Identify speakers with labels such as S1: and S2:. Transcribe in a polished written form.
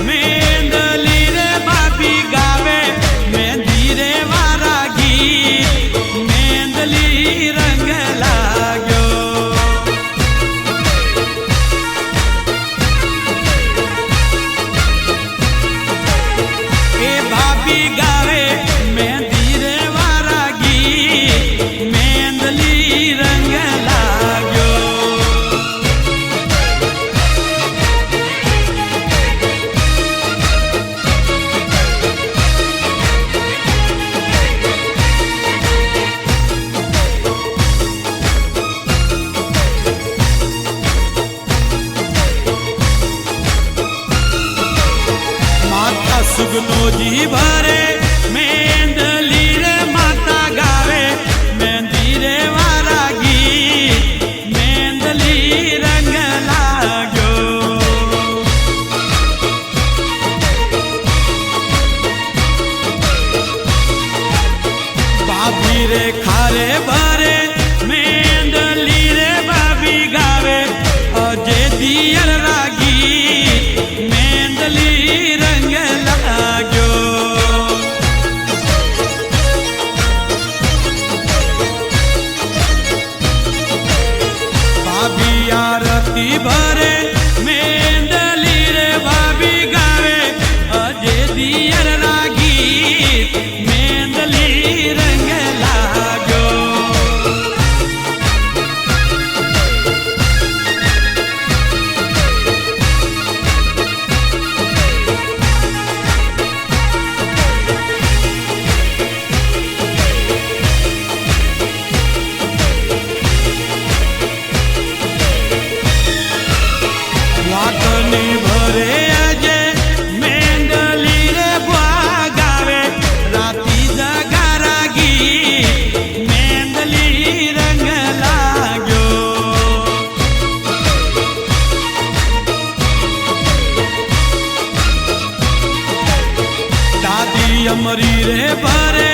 S1: मेंदली रे भाभी गावे मेहंदी रे वारा गीत मेंदली रंग लाग्यो। ए भाभी गावे मेहंदी रे वारा गीत मेंदली रंग लाग्यो। सुगनो जी भरे मेंदली रे माता गावे मेहंदी रे वारा गीत मेंदली रंग लाग्यो। भाभी रे खारे भरे मेंदली रे भाभी गावे अजय दियर रागी मेंदली रंग लाग्यो। भाभी आरती भरे मेंदली रे भाभी गावे अजय दियर रागी मेंदली रंग लाग्यो। वाकनी भरे अजय मेंदली रे बुआ गावे राती जगारा गीत मेंदली रंग लाग्यो। दादी अमरी रे भरे